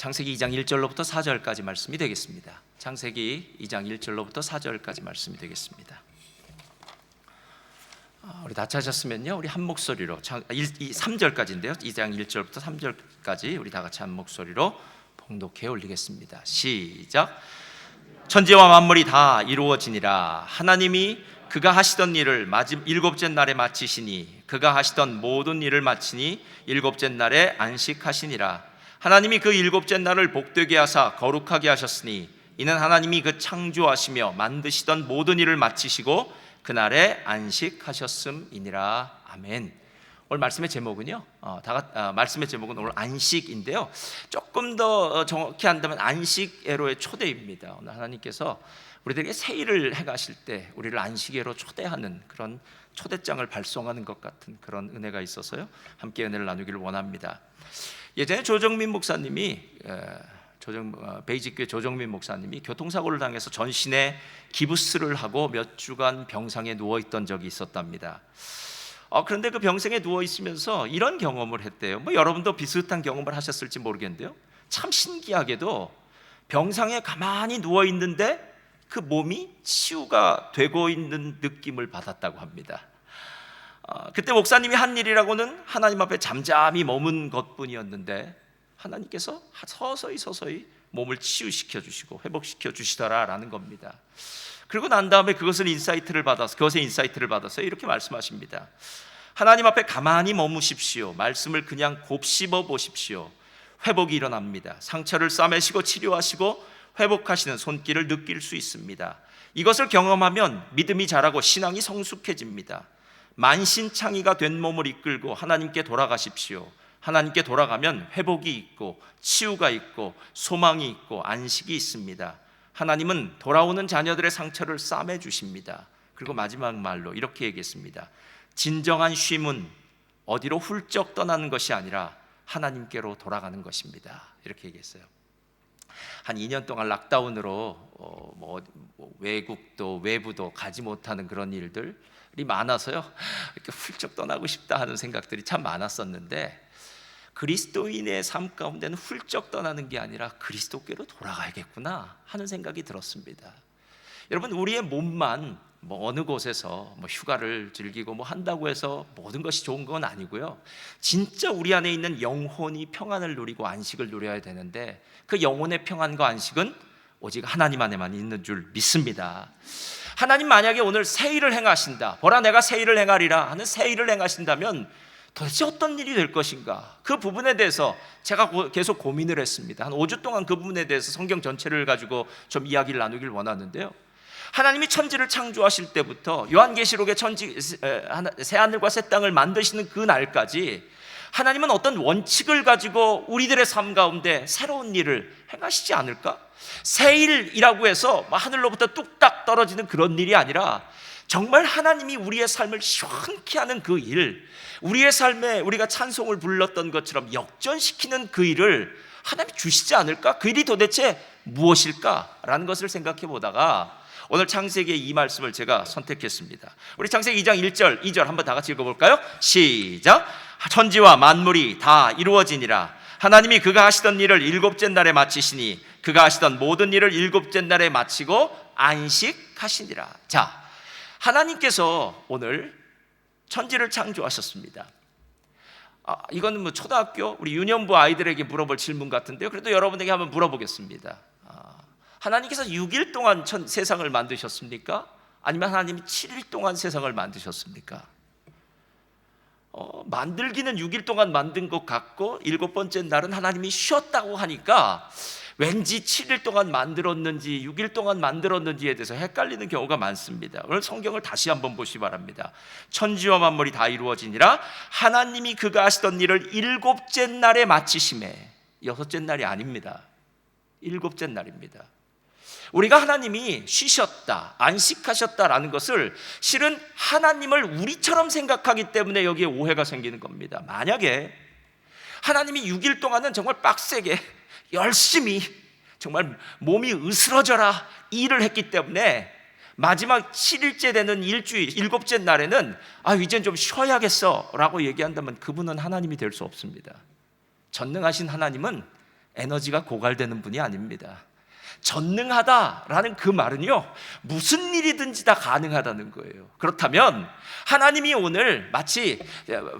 창세기 2장 1절로부터 4절까지 말씀이 되겠습니다. 창세기 2장 1절로부터 4절까지 말씀이 되겠습니다. 우리 다 찾았으면요, 우리 한 목소리로 3절까지인데요, 2장 1절부터 3절까지 우리 다 같이 한 목소리로 봉독해 올리겠습니다. 시작. 천지와 만물이 다 이루어지니라. 하나님이 그가 하시던 일을 일곱째 날에 마치시니 그가 하시던 모든 일을 마치니 일곱째 날에 안식하시니라. 하나님이 그 일곱째 날을 복되게 하사 거룩하게 하셨으니 이는 하나님이 그 창조하시며 만드시던 모든 일을 마치시고 그날에 안식하셨음이니라. 아멘. 오늘 말씀의 제목은요, 말씀의 제목은 오늘 안식인데요, 조금 더 정확히 한다면 안식예로의 초대입니다. 오늘 하나님께서 우리들에게 새 일을 행하실 때 우리를 안식예로 초대하는 그런 초대장을 발송하는 것 같은 그런 은혜가 있어서요, 함께 은혜를 나누기를 원합니다. 예전에 조정민 목사님이 베이직교회 조정민 목사님이 교통사고를 당해서 전신에 기부스를 하고 몇 주간 병상에 누워있던 적이 있었답니다. 그런데 그 병상에 누워있으면서 이런 경험을 했대요. 여러분도 비슷한 경험을 하셨을지 모르겠는데요, 참 신기하게도 병상에 가만히 누워있는데 그 몸이 치유가 되고 있는 느낌을 받았다고 합니다. 그때 목사님이 한 일이라고는 하나님 앞에 잠잠히 머문 것뿐이었는데 하나님께서 서서히 몸을 치유시켜 주시고 회복시켜 주시더라라는 겁니다. 그리고 난 다음에 그것의 인사이트를 받아서 이렇게 말씀하십니다. 하나님 앞에 가만히 머무십시오. 말씀을 그냥 곱씹어 보십시오. 회복이 일어납니다. 상처를 싸매시고 치료하시고 회복하시는 손길을 느낄 수 있습니다. 이것을 경험하면 믿음이 자라고 신앙이 성숙해집니다. 만신창이가 된 몸을 이끌고 하나님께 돌아가십시오. 하나님께 돌아가면 회복이 있고 치유가 있고 소망이 있고 안식이 있습니다. 하나님은 돌아오는 자녀들의 상처를 싸매 주십니다. 그리고 마지막 말로 이렇게 얘기했습니다. 진정한 쉼은 어디로 훌쩍 떠나는 것이 아니라 하나님께로 돌아가는 것입니다. 이렇게 얘기했어요. 한 2년 동안 락다운으로 외국도 외부도 가지 못하는 그런 일들이 많아서요, 이렇게 훌쩍 떠나고 싶다 하는 생각들이 참 많았었는데, 그리스도인의 삶 가운데는 훌쩍 떠나는 게 아니라 그리스도께로 돌아가야겠구나 하는 생각이 들었습니다. 여러분, 우리의 몸만 어느 곳에서 휴가를 즐기고 한다고 해서 모든 것이 좋은 건 아니고요, 진짜 우리 안에 있는 영혼이 평안을 누리고 안식을 누려야 되는데 그 영혼의 평안과 안식은 오직 하나님 안에만 있는 줄 믿습니다. 하나님 만약에 오늘 새 일을 행하신다, 보라 내가 새 일을 행하리라 하는 새 일을 행하신다면 도대체 어떤 일이 될 것인가? 그 부분에 대해서 제가 계속 고민을 했습니다. 한 5주 동안 그 부분에 대해서 성경 전체를 가지고 좀 이야기를 나누길 원하는데요, 하나님이 천지를 창조하실 때부터 요한계시록의 새하늘과 새 땅을 만드시는 그 날까지 하나님은 어떤 원칙을 가지고 우리들의 삶 가운데 새로운 일을 행하시지 않을까? 새 일이라고 해서 하늘로부터 뚝딱 떨어지는 그런 일이 아니라 정말 하나님이 우리의 삶을 시원케 하는 그 일, 우리의 삶에 우리가 찬송을 불렀던 것처럼 역전시키는 그 일을 하나님이 주시지 않을까? 그 일이 도대체 무엇일까라는 것을 생각해 보다가 오늘 창세기의 이 말씀을 제가 선택했습니다. 우리 창세기 2장 1절 2절 한번 다 같이 읽어볼까요? 시작. 천지와 만물이 다 이루어지니라. 하나님이 그가 하시던 일을 일곱째 날에 마치시니 그가 하시던 모든 일을 일곱째 날에 마치고 안식하시니라. 자, 하나님께서 오늘 천지를 창조하셨습니다. 이건 초등학교 우리 유년부 아이들에게 물어볼 질문 같은데요, 그래도 여러분에게 한번 물어보겠습니다. 하나님께서 6일 동안 세상을 만드셨습니까? 아니면 하나님이 7일 동안 세상을 만드셨습니까? 만들기는 6일 동안 만든 것 같고 7번째 날은 하나님이 쉬었다고 하니까 왠지 7일 동안 만들었는지 6일 동안 만들었는지에 대해서 헷갈리는 경우가 많습니다. 오늘 성경을 다시 한번 보시기 바랍니다. 천지와 만물이 다 이루어지니라. 하나님이 그가 하시던 일을 일곱째 날에 마치심에, 여섯째 날이 아닙니다. 일곱째 날입니다. 우리가 하나님이 쉬셨다, 안식하셨다라는 것을 실은 하나님을 우리처럼 생각하기 때문에 여기에 오해가 생기는 겁니다. 만약에 하나님이 6일 동안은 정말 빡세게 열심히 정말 몸이 으스러져라 일을 했기 때문에 마지막 7일째 되는 일주일 7째 날에는 이젠 좀 쉬어야겠어 라고 얘기한다면 그분은 하나님이 될 수 없습니다. 전능하신 하나님은 에너지가 고갈되는 분이 아닙니다. 전능하다라는 그 말은요, 무슨 일이든지 다 가능하다는 거예요. 그렇다면 하나님이 오늘 마치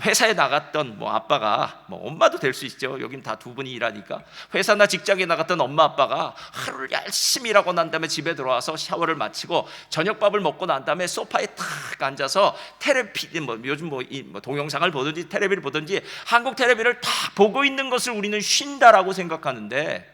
회사에 나갔던 아빠가, 엄마도 될 수 있죠. 여긴 다 두 분이 일하니까. 회사나 직장에 나갔던 엄마 아빠가 하루를 열심히 일하고 난 다음에 집에 들어와서 샤워를 마치고 저녁밥을 먹고 난 다음에 소파에 탁 앉아서 요즘 동영상을 보든지 텔레비를 보든지 한국 텔레비를 탁 보고 있는 것을 우리는 쉰다라고 생각하는데,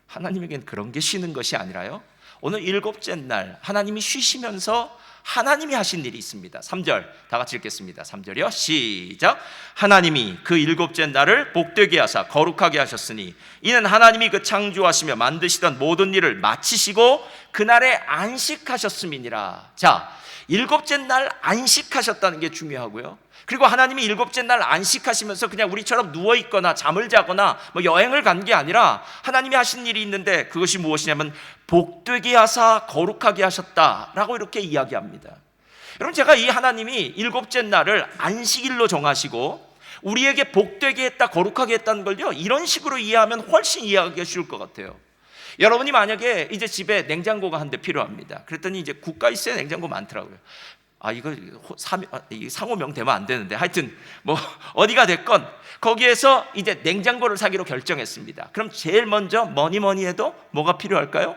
하나님에겐 그런 게 쉬는 것이 아니라요, 오늘 일곱째 날 하나님이 쉬시면서 하나님이 하신 일이 있습니다. 3절 다 같이 읽겠습니다. 3절이요, 시작. 하나님이 그 일곱째 날을 복되게 하사 거룩하게 하셨으니 이는 하나님이 그 창조하시며 만드시던 모든 일을 마치시고 그날에 안식하셨음이니라. 자, 일곱째 날 안식하셨다는 게 중요하고요, 그리고 하나님이 일곱째 날 안식하시면서 그냥 우리처럼 누워있거나 잠을 자거나 여행을 간 게 아니라 하나님이 하신 일이 있는데, 그것이 무엇이냐면 복되게 하사 거룩하게 하셨다라고 이렇게 이야기합니다. 여러분, 제가 이 하나님이 일곱째 날을 안식일로 정하시고 우리에게 복되게 했다, 거룩하게 했다는 걸요, 이런 식으로 이해하면 훨씬 이해하기가 쉬울 것 같아요. 여러분이 만약에 이제 집에 냉장고가 한 대 필요합니다. 그랬더니 이제 국가이스에 냉장고 많더라고요. 이거 상호명 되면 안 되는데, 하여튼 어디가 됐건 거기에서 이제 냉장고를 사기로 결정했습니다. 그럼 제일 먼저 뭐니 해도 뭐가 필요할까요?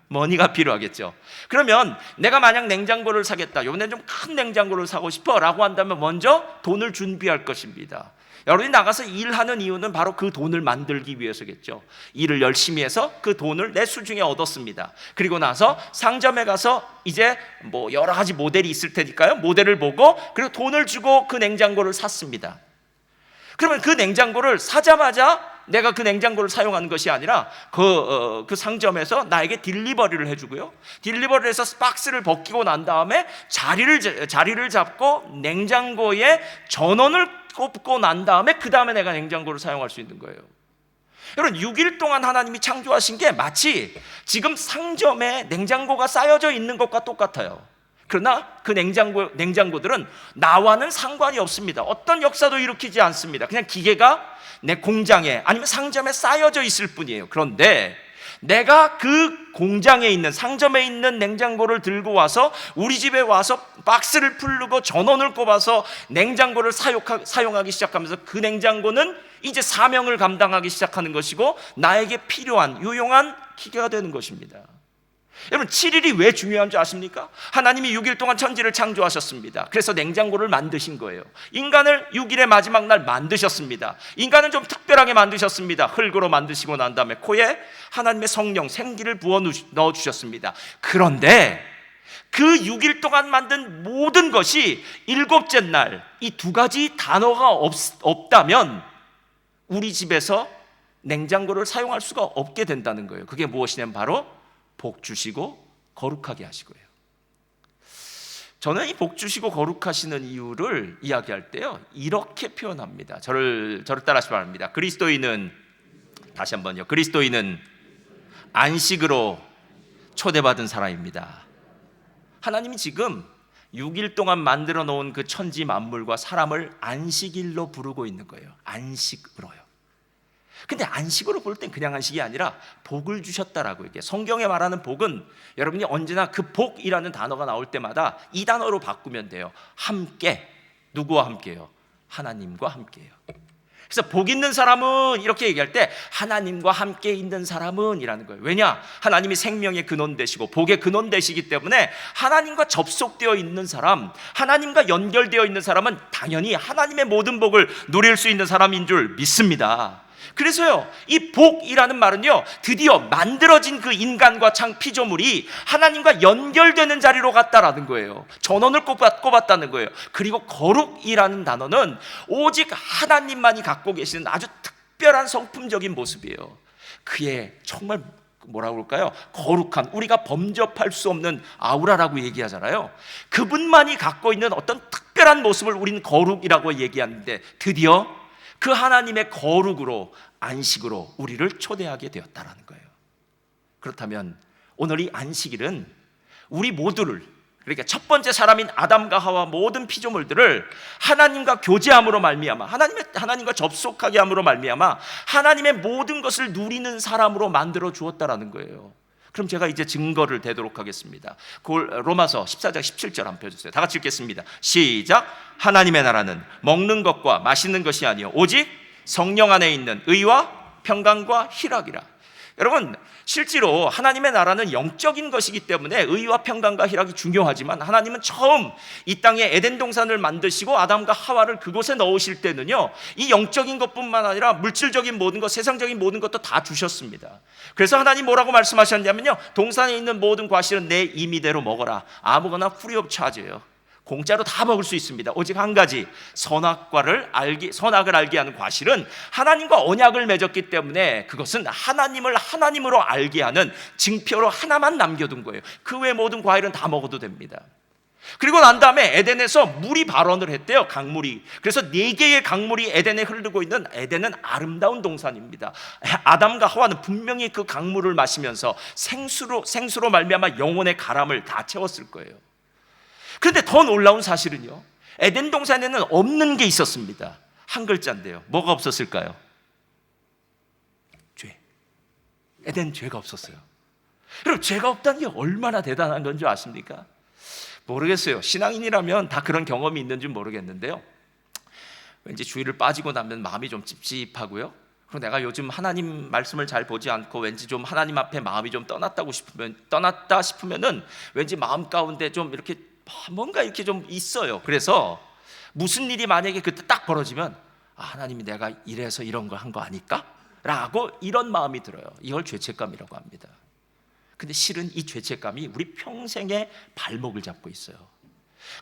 머니가 필요하겠죠. 그러면 내가 만약 냉장고를 사겠다, 이번엔 좀 큰 냉장고를 사고 싶어 라고 한다면 먼저 돈을 준비할 것입니다. 여러분이 나가서 일하는 이유는 바로 그 돈을 만들기 위해서겠죠. 일을 열심히 해서 그 돈을 내 수중에 얻었습니다. 그리고 나서 상점에 가서 이제 여러 가지 모델이 있을 테니까요, 모델을 보고 그리고 돈을 주고 그 냉장고를 샀습니다. 그러면 그 냉장고를 사자마자 내가 그 냉장고를 사용하는 것이 아니라 그 상점에서 나에게 딜리버리를 해주고요, 딜리버리를 해서 박스를 벗기고 난 다음에 자리를 잡고 냉장고에 전원을 꼽고 난 다음에 그 다음에 내가 냉장고를 사용할 수 있는 거예요. 여러분, 6일 동안 하나님이 창조하신 게 마치 지금 상점에 냉장고가 쌓여져 있는 것과 똑같아요. 그러나 그 냉장고들은 나와는 상관이 없습니다. 어떤 역사도 일으키지 않습니다. 그냥 기계가 내 공장에 아니면 상점에 쌓여져 있을 뿐이에요. 그런데 내가 그 공장에 있는, 상점에 있는 냉장고를 들고 와서 우리 집에 와서 박스를 풀고 전원을 꼽아서 냉장고를 사용하기 시작하면서 그 냉장고는 이제 사명을 감당하기 시작하는 것이고 나에게 필요한 유용한 기계가 되는 것입니다. 여러분, 7일이 왜 중요한 줄 아십니까? 하나님이 6일 동안 천지를 창조하셨습니다. 그래서 냉장고를 만드신 거예요. 인간을 6일의 마지막 날 만드셨습니다. 인간은 좀 특별하게 만드셨습니다. 흙으로 만드시고 난 다음에 코에 하나님의 성령, 생기를 부어 넣어주셨습니다. 그런데 그 6일 동안 만든 모든 것이 일곱째 날 이 두 가지 단어가 없다면 우리 집에서 냉장고를 사용할 수가 없게 된다는 거예요. 그게 무엇이냐면 바로 복 주시고 거룩하게 하시고요. 저는 이 복 주시고 거룩하시는 이유를 이야기할 때요, 이렇게 표현합니다. 저를 따라하시기 바랍니다. 그리스도인은, 다시 한번요, 그리스도인은 안식으로 초대받은 사람입니다. 하나님이 지금 6일 동안 만들어 놓은 그 천지 만물과 사람을 안식일로 부르고 있는 거예요. 안식으로요. 근데 안식으로 볼 땐 그냥 안식이 아니라 복을 주셨다라고 얘기해요. 성경에 말하는 복은 여러분이 언제나 그 복이라는 단어가 나올 때마다 이 단어로 바꾸면 돼요. 함께. 누구와 함께요? 하나님과 함께요. 그래서 복 있는 사람은, 이렇게 얘기할 때 하나님과 함께 있는 사람은 이라는 거예요. 왜냐? 하나님이 생명의 근원 되시고 복의 근원 되시기 때문에 하나님과 접속되어 있는 사람, 하나님과 연결되어 있는 사람은 당연히 하나님의 모든 복을 누릴 수 있는 사람인 줄 믿습니다. 그래서요, 이 복이라는 말은요, 드디어 만들어진 그 인간과 피조물이 하나님과 연결되는 자리로 갔다라는 거예요. 전원을 꼽았다는 거예요. 그리고 거룩이라는 단어는 오직 하나님만이 갖고 계시는 아주 특별한 성품적인 모습이에요. 그의 정말 뭐라고 그럴까요? 거룩한, 우리가 범접할 수 없는 아우라라고 얘기하잖아요. 그분만이 갖고 있는 어떤 특별한 모습을 우리는 거룩이라고 얘기하는데, 드디어 그 하나님의 거룩으로, 안식으로 우리를 초대하게 되었다라는 거예요. 그렇다면 오늘 이 안식일은 우리 모두를, 그러니까 첫 번째 사람인 아담과 하와 모든 피조물들을 하나님과 교제함으로 말미암아 하나님과 접속하게 함으로 말미암아 하나님의 모든 것을 누리는 사람으로 만들어 주었다라는 거예요. 그럼 제가 이제 증거를 대도록 하겠습니다. 로마서 14장 17절 한번 펴주세요. 다 같이 읽겠습니다. 시작. 하나님의 나라는 먹는 것과 마시는 것이 아니요 오직 성령 안에 있는 의와 평강과 희락이라. 여러분, 실제로 하나님의 나라는 영적인 것이기 때문에 의와 평강과 희락이 중요하지만 하나님은 처음 이 땅에 에덴 동산을 만드시고 아담과 하와를 그곳에 넣으실 때는요, 이 영적인 것뿐만 아니라 물질적인 모든 것, 세상적인 모든 것도 다 주셨습니다. 그래서 하나님 뭐라고 말씀하셨냐면요, 동산에 있는 모든 과실은 내 임의대로 먹어라. 아무거나 free of charge예요. 공짜로 다 먹을 수 있습니다. 오직 한 가지, 선악을 알게 하는 과실은 하나님과 언약을 맺었기 때문에 그것은 하나님을 하나님으로 알게 하는 징표로 하나만 남겨둔 거예요. 그 외 모든 과일은 다 먹어도 됩니다. 그리고 난 다음에 에덴에서 물이 발원을 했대요. 강물이. 그래서 4개의 강물이 에덴에 흐르고 있는, 에덴은 아름다운 동산입니다. 아담과 하와는 분명히 그 강물을 마시면서 생수로 말미암아 영혼의 가람을 다 채웠을 거예요. 그런데 더 놀라운 사실은요, 에덴 동산에는 없는 게 있었습니다. 한 글자인데요. 뭐가 없었을까요? 죄. 에덴 죄가 없었어요. 여러분, 죄가 없다는 게 얼마나 대단한 건 줄 아십니까? 모르겠어요. 신앙인이라면 다 그런 경험이 있는지 모르겠는데요, 왠지 주일을 빠지고 나면 마음이 좀 찝찝하고요, 그리고 내가 요즘 하나님 말씀을 잘 보지 않고 왠지 좀 하나님 앞에 마음이 좀 떠났다 싶으면은 왠지 마음 가운데 좀 이렇게 뭔가 이렇게 좀 있어요. 그래서 무슨 일이 만약에 그때 딱 벌어지면, 하나님이 내가 이래서 이런 걸 한 거 아닐까? 라고 이런 마음이 들어요. 이걸 죄책감이라고 합니다. 근데 실은 이 죄책감이 우리 평생의 발목을 잡고 있어요.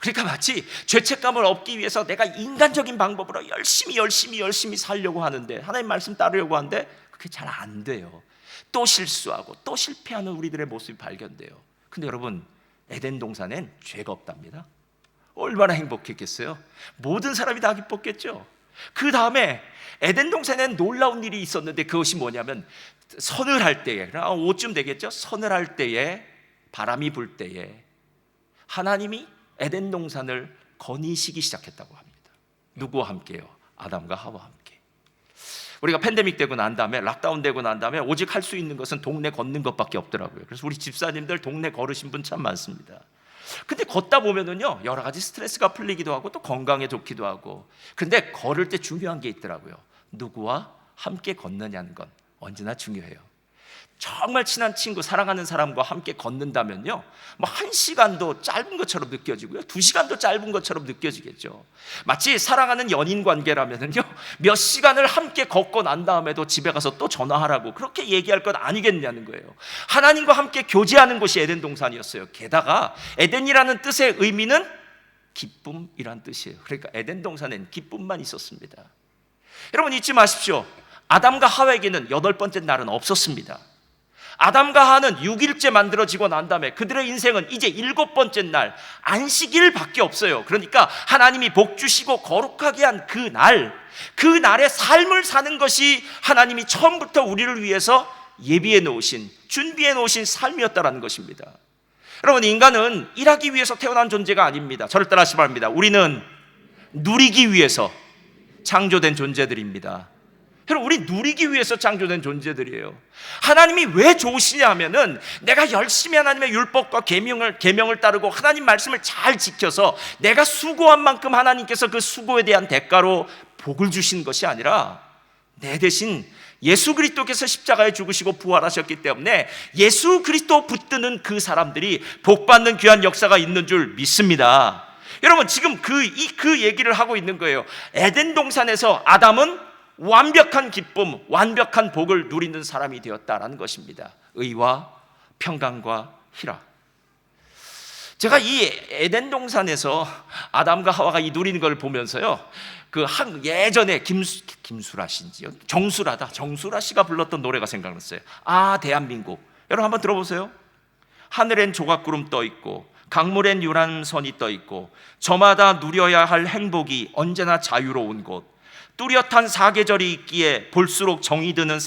그러니까 마치 죄책감을 얻기 위해서 내가 인간적인 방법으로 열심히 살려고 하는데, 하나님 말씀 따르려고 하는데 그게 잘 안 돼요. 또 실수하고 또 실패하는 우리들의 모습이 발견돼요. 근데 여러분, 에덴 동산엔 죄가 없답니다. 얼마나 행복했겠어요? 모든 사람이 다 기뻤겠죠. 그 다음에 에덴 동산엔 놀라운 일이 있었는데, 그것이 뭐냐면 서늘할 때에, 5쯤 되겠죠? 서늘할 때에, 바람이 불 때에 하나님이 에덴 동산을 거니시기 시작했다고 합니다. 누구와 함께요? 아담과 하와와 함께. 우리가 팬데믹 되고 난 다음에, 락다운 되고 난 다음에 오직 할 수 있는 것은 동네 걷는 것밖에 없더라고요. 그래서 우리 집사님들 동네 걸으신 분 참 많습니다. 근데 걷다 보면은요, 여러 가지 스트레스가 풀리기도 하고 또 건강에 좋기도 하고. 근데 걸을 때 중요한 게 있더라고요. 누구와 함께 걷느냐는 건 언제나 중요해요. 정말 친한 친구, 사랑하는 사람과 함께 걷는다면요, 뭐 1시간도 짧은 것처럼 느껴지고요, 2시간도 짧은 것처럼 느껴지겠죠. 마치 사랑하는 연인 관계라면요, 몇 시간을 함께 걷고 난 다음에도 집에 가서 또 전화하라고 그렇게 얘기할 것 아니겠냐는 거예요. 하나님과 함께 교제하는 곳이 에덴 동산이었어요. 게다가 에덴이라는 뜻의 의미는 기쁨이란 뜻이에요. 그러니까 에덴 동산엔 기쁨만 있었습니다. 여러분, 잊지 마십시오. 아담과 하와에게는 8번째 날은 없었습니다. 아담과 하와는 6일째 만들어지고 난 다음에 그들의 인생은 이제 7번째 날, 안식일 밖에 없어요. 그러니까 하나님이 복 주시고 거룩하게 한 그 날의 삶을 사는 것이 하나님이 처음부터 우리를 위해서 예비해 놓으신, 준비해 놓으신 삶이었다는 것입니다. 여러분, 인간은 일하기 위해서 태어난 존재가 아닙니다. 저를 따라하시기 바랍니다. 우리는 누리기 위해서 창조된 존재들입니다. 여러분, 우리 누리기 위해서 창조된 존재들이에요. 하나님이 왜 좋으시냐 하면은, 내가 열심히 하나님의 율법과 계명을 따르고 하나님 말씀을 잘 지켜서 내가 수고한 만큼 하나님께서 그 수고에 대한 대가로 복을 주신 것이 아니라, 내 대신 예수 그리스도께서 십자가에 죽으시고 부활하셨기 때문에 예수 그리스도 붙드는 그 사람들이 복받는 귀한 역사가 있는 줄 믿습니다. 여러분, 지금 그 얘기를 하고 있는 거예요. 에덴 동산에서 아담은 완벽한 기쁨, 완벽한 복을 누리는 사람이 되었다라는 것입니다. 의와 평강과 희락. 제가 이 에덴 동산에서 아담과 하와가 이 누리는 걸 보면서요, 예전에 김수라 씨인지요, 정수라 씨가 불렀던 노래가 생각났어요. 대한민국. 여러분 한번 들어보세요. 하늘엔 조각구름 떠 있고 강물엔 유람선이 떠 있고, 저마다 누려야 할 행복이 언제나 자유로운 곳, 뚜렷한 사계절이 있기에 볼수록 정이 드는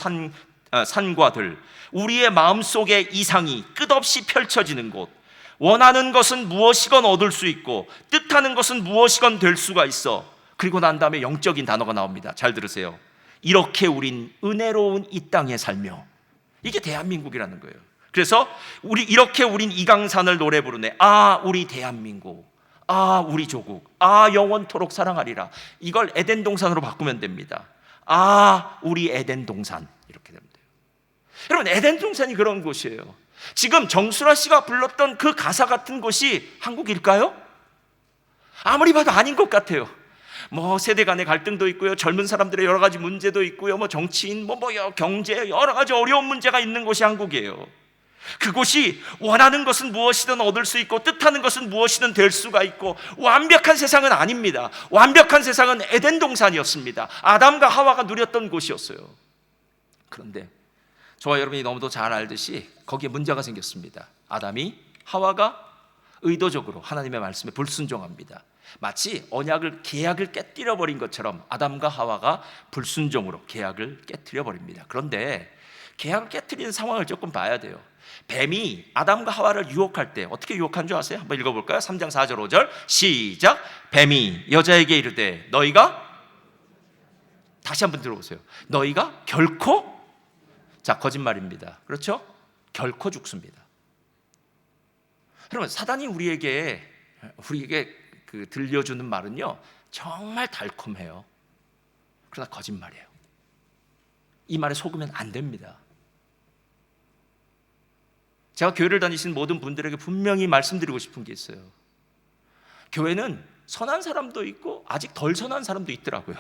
산과들, 우리의 마음속에 이상이 끝없이 펼쳐지는 곳, 원하는 것은 무엇이건 얻을 수 있고 뜻하는 것은 무엇이건 될 수가 있어. 그리고 난 다음에 영적인 단어가 나옵니다. 잘 들으세요. 이렇게 우린 은혜로운 이 땅에 살며. 이게 대한민국이라는 거예요. 그래서 우린 이강산을 노래 부르네. 아, 우리 대한민국. 아, 우리 조국. 아, 영원토록 사랑하리라. 이걸 에덴 동산으로 바꾸면 됩니다. 아, 우리 에덴 동산. 이렇게 되면 돼요. 여러분, 에덴 동산이 그런 곳이에요. 지금 정수라 씨가 불렀던 그 가사 같은 곳이 한국일까요? 아무리 봐도 아닌 것 같아요. 뭐 세대 간의 갈등도 있고요, 젊은 사람들의 여러 가지 문제도 있고요, 뭐 정치인, 경제 여러 가지 어려운 문제가 있는 곳이 한국이에요. 그곳이 원하는 것은 무엇이든 얻을 수 있고 뜻하는 것은 무엇이든 될 수가 있고 완벽한 세상은 아닙니다. 완벽한 세상은 에덴 동산이었습니다. 아담과 하와가 누렸던 곳이었어요. 그런데 저와 여러분이 너무도 잘 알듯이 거기에 문제가 생겼습니다. 아담이 하와가 의도적으로 하나님의 말씀에 불순종합니다. 마치 계약을 깨뜨려 버린 것처럼 아담과 하와가 불순종으로 계약을 깨뜨려 버립니다. 그런데 계약을 깨뜨리는 상황을 조금 봐야 돼요. 뱀이 아담과 하와를 유혹할 때 어떻게 유혹한 줄 아세요? 한번 읽어볼까요? 3장 4절 5절 시작. 뱀이 여자에게 이르되 너희가, 다시 한번 들어보세요. 너희가 결코, 자, 거짓말입니다. 그렇죠? 결코 죽습니다. 여러분, 사단이 우리에게 들려주는 말은요 정말 달콤해요. 그러나 거짓말이에요. 이 말에 속으면 안 됩니다. 제가 교회를 다니신 모든 분들에게 분명히 말씀드리고 싶은 게 있어요. 교회는 선한 사람도 있고 아직 덜 선한 사람도 있더라고요.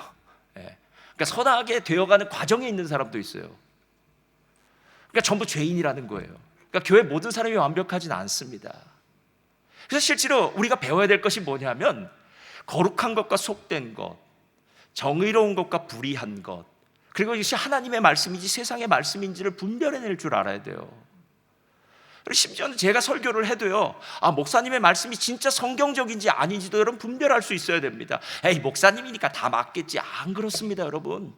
그러니까 선하게 되어가는 과정에 있는 사람도 있어요. 그러니까 전부 죄인이라는 거예요. 그러니까 교회 모든 사람이 완벽하진 않습니다. 그래서 실제로 우리가 배워야 될 것이 뭐냐면 거룩한 것과 속된 것, 정의로운 것과 불의한 것, 그리고 이것이 하나님의 말씀인지 세상의 말씀인지를 분별해낼 줄 알아야 돼요. 그리고 심지어는 제가 설교를 해도요, 목사님의 말씀이 진짜 성경적인지 아닌지도 여러분 분별할 수 있어야 됩니다. 에이, 목사님이니까 다 맞겠지. 안 그렇습니다, 여러분.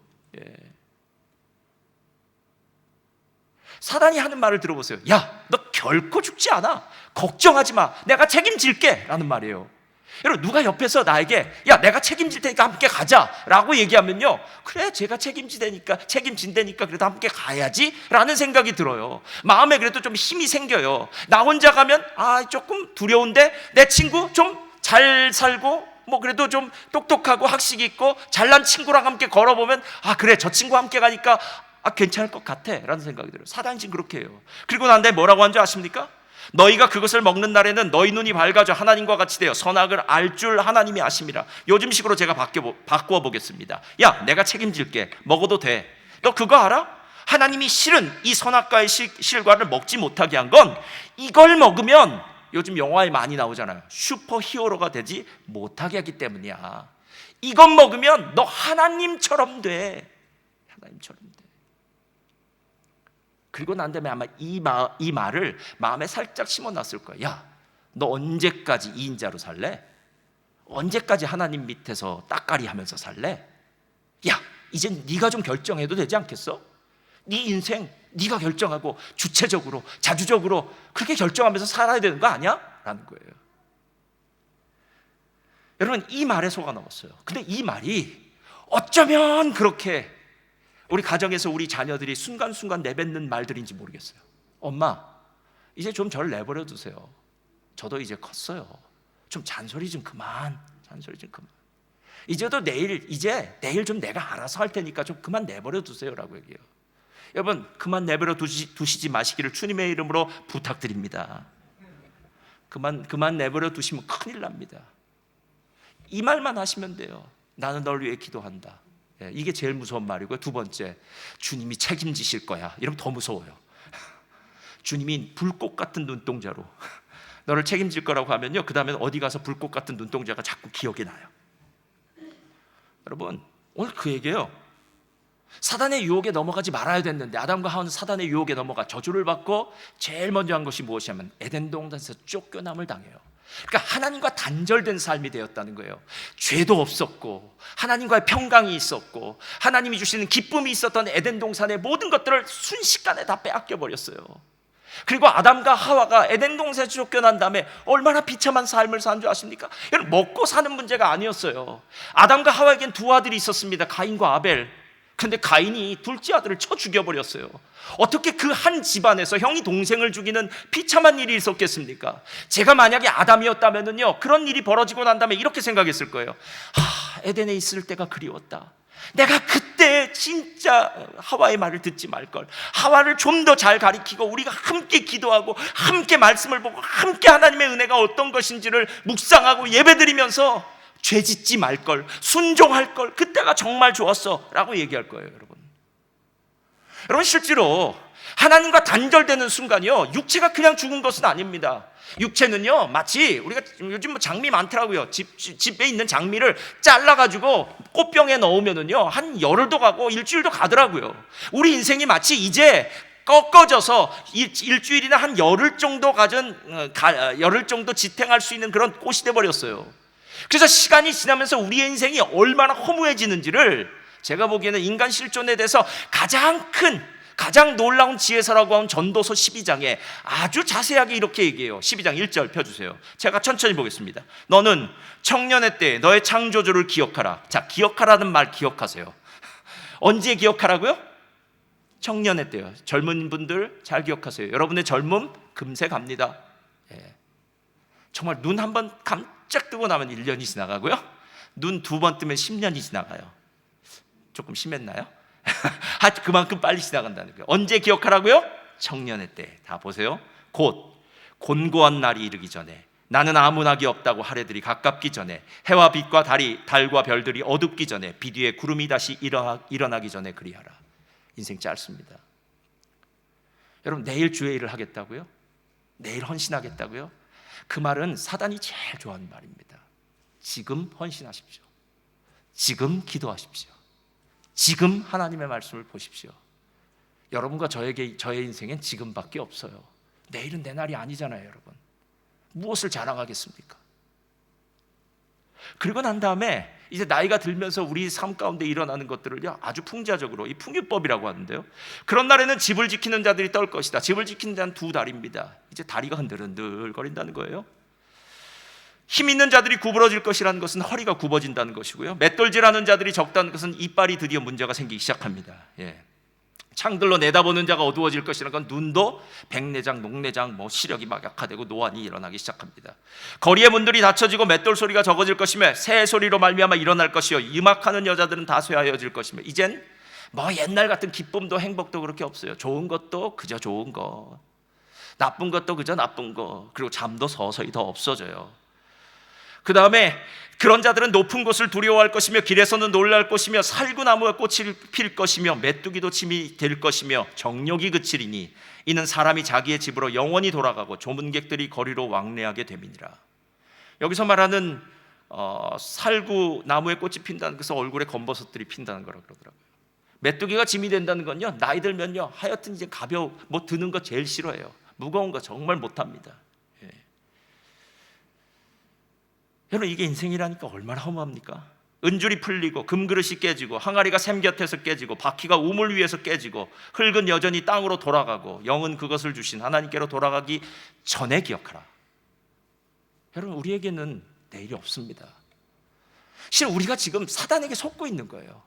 사단이 하는 말을 들어보세요. 야, 너 결코 죽지 않아. 걱정하지 마. 내가 책임질게. 라는 말이에요. 여러분, 누가 옆에서 나에게 야, 내가 책임질 테니까 함께 가자 라고 얘기하면요, 그래, 제가 책임진다니까 그래도 함께 가야지 라는 생각이 들어요. 마음에 그래도 좀 힘이 생겨요. 나 혼자 가면 조금 두려운데 내 친구 좀 잘 살고 그래도 좀 똑똑하고 학식 있고 잘난 친구랑 함께 걸어보면 그래, 저 친구와 함께 가니까 괜찮을 것 같아 라는 생각이 들어요. 사단이 지금 그렇게 해요. 그리고 난 다음에 뭐라고 한 줄 아십니까? 너희가 그것을 먹는 날에는 너희 눈이 밝아져 하나님과 같이 되어 선악을 알 줄 하나님이 아심이라. 요즘식으로 제가 바꾸어 보겠습니다. 야, 내가 책임질게. 먹어도 돼. 너 그거 알아? 하나님이 실은 이 선악과의 실과를 먹지 못하게 한 건 이걸 먹으면, 요즘 영화에 많이 나오잖아요, 슈퍼 히어로가 되지 못하게 하기 때문이야. 이것 먹으면 너 하나님처럼 돼. 하나님처럼 돼. 그리고 난 다음에 아마 이 말을 마음에 살짝 심어놨을 거야. 야, 너 언제까지 2인자로 살래? 언제까지 하나님 밑에서 따까리 하면서 살래? 야, 이젠 네가 좀 결정해도 되지 않겠어? 네 인생 네가 결정하고 주체적으로, 자주적으로 그렇게 결정하면서 살아야 되는 거 아니야? 라는 거예요. 여러분, 이 말에 속아 넘었어요. 근데 이 말이 어쩌면 그렇게 우리 가정에서 우리 자녀들이 순간순간 내뱉는 말들인지 모르겠어요. 엄마, 이제 좀 저를 내버려 두세요. 저도 이제 컸어요. 좀 잔소리 좀 그만. 내일 좀 내가 알아서 할 테니까 좀 그만 내버려 두세요 라고 얘기해요. 여러분, 그만 내버려 두시지 마시기를 주님의 이름으로 부탁드립니다. 그만 내버려 두시면 큰일 납니다. 이 말만 하시면 돼요. 나는 널 위해 기도한다. 이게 제일 무서운 말이고요. 두 번째, 주님이 책임지실 거야. 이러면 더 무서워요. 주님이 불꽃 같은 눈동자로 너를 책임질 거라고 하면요, 그 다음에 어디 가서 불꽃 같은 눈동자가 자꾸 기억이 나요. 여러분, 오늘 그 얘기예요. 사단의 유혹에 넘어가지 말아야 됐는데 아담과 하와는 사단의 유혹에 넘어가 저주를 받고 제일 먼저 한 것이 무엇이냐면 에덴 동산에서 쫓겨남을 당해요. 그러니까 하나님과 단절된 삶이 되었다는 거예요. 죄도 없었고 하나님과의 평강이 있었고 하나님이 주시는 기쁨이 있었던 에덴 동산의 모든 것들을 순식간에 다 빼앗겨 버렸어요. 그리고 아담과 하와가 에덴 동산에서 쫓겨난 다음에 얼마나 비참한 삶을 산 줄 아십니까? 여러분, 먹고 사는 문제가 아니었어요. 아담과 하와에겐 두 아들이 있었습니다. 가인과 아벨. 근데 가인이 둘째 아들을 쳐 죽여버렸어요. 어떻게 그 한 집안에서 형이 동생을 죽이는 비참한 일이 있었겠습니까? 제가 만약에 아담이었다면요, 그런 일이 벌어지고 난 다음에 이렇게 생각했을 거예요. 에덴에 있을 때가 그리웠다. 내가 그때 진짜 하와의 말을 듣지 말걸. 하와를 좀 더 잘 가리키고 우리가 함께 기도하고 함께 말씀을 보고 함께 하나님의 은혜가 어떤 것인지를 묵상하고 예배드리면서 죄 짓지 말걸, 순종할걸, 그때가 정말 좋았어 라고 얘기할 거예요. 여러분, 실제로 하나님과 단절되는 순간이요, 육체가 그냥 죽은 것은 아닙니다. 육체는요, 마치 우리가 요즘 뭐 장미 많더라고요. 집에 있는 장미를 잘라가지고 꽃병에 넣으면은요, 한 열흘도 가고 일주일도 가더라고요. 우리 인생이 마치 이제 꺾어져서 일주일이나 한 열흘 정도 열흘 정도 지탱할 수 있는 그런 꽃이 돼버렸어요. 그래서 시간이 지나면서 우리의 인생이 얼마나 허무해지는지를 제가 보기에는 인간 실존에 대해서 가장 놀라운 지혜서라고 하는 전도서 12장에 아주 자세하게 이렇게 얘기해요. 12장 1절 펴주세요. 제가 천천히 보겠습니다. 너는 청년의 때 너의 창조주를 기억하라. 자, 기억하라는 말 기억하세요. 언제 기억하라고요? 청년의 때요. 젊은 분들 잘 기억하세요. 여러분의 젊음 금세 갑니다. 정말 눈 한 번 깜짝 뜨고 나면 1년이 지나가고요, 눈 두 번 뜨면 10년이 지나가요. 조금 심했나요? 그만큼 빨리 지나간다는 거예요. 언제 기억하라고요? 청년의 때. 다 보세요. 곧 곤고한 날이 이르기 전에, 나는 아무 낙이 없다고 하래들이 가깝기 전에, 해와 빛과 달과 별들이 어둡기 전에, 빛 위에 구름이 다시 일어나기 전에 그리하라. 인생 짧습니다. 여러분, 내일 주의 일을 하겠다고요? 내일 헌신하겠다고요? 그 말은 사단이 제일 좋아하는 말입니다. 지금 헌신하십시오. 지금 기도하십시오. 지금 하나님의 말씀을 보십시오. 여러분과 저의 인생엔 지금밖에 없어요. 내일은 내 날이 아니잖아요, 여러분. 무엇을 자랑하겠습니까? 그리고 난 다음에 이제 나이가 들면서 우리 삶 가운데 일어나는 것들을요, 아주 풍자적으로, 이 풍요법이라고 하는데요, 그런 날에는 집을 지키는 자들이 떨 것이다. 집을 지키는 자는 두 다리입니다. 이제 다리가 흔들흔들 거린다는 거예요. 힘 있는 자들이 구부러질 것이라는 것은 허리가 굽어진다는 것이고요, 맷돌질하는 자들이 적다는 것은 이빨이 드디어 문제가 생기기 시작합니다. 창들로 내다보는 자가 어두워질 것이라는 건 눈도 백내장, 녹내장, 시력이 막 약화되고 노안이 일어나기 시작합니다. 거리의 문들이 닫혀지고 맷돌 소리가 적어질 것이며 새 소리로 말미암아 일어날 것이요, 음악하는 여자들은 다 쇠하여질 것이며, 이젠 옛날 같은 기쁨도 행복도 그렇게 없어요. 좋은 것도 그저 좋은 것, 나쁜 것도 그저 나쁜 것, 그리고 잠도 서서히 더 없어져요. 그 다음에 그런 자들은 높은 곳을 두려워할 것이며 길에서는 놀랄 것이며 살구나무가 꽃이 필 것이며 메뚜기도 침이 될 것이며 정욕이 그치리니 이는 사람이 자기의 집으로 영원히 돌아가고 조문객들이 거리로 왕래하게 됨이니라. 여기서 말하는 살구나무에 꽃이 핀다는 것은 얼굴에 검버섯들이 핀다는 거라고 그러더라고요. 메뚜기가 짐이 된다는 건요, 나이 들면요, 하여튼 이제 드는 거 제일 싫어해요. 무거운 거 정말 못합니다. 여러분, 이게 인생이라니까 얼마나 허무합니까? 은줄이 풀리고 금그릇이 깨지고 항아리가 샘 곁에서 깨지고 바퀴가 우물 위에서 깨지고 흙은 여전히 땅으로 돌아가고 영은 그것을 주신 하나님께로 돌아가기 전에 기억하라. 여러분, 우리에게는 내일이 없습니다. 실은 우리가 지금 사단에게 속고 있는 거예요.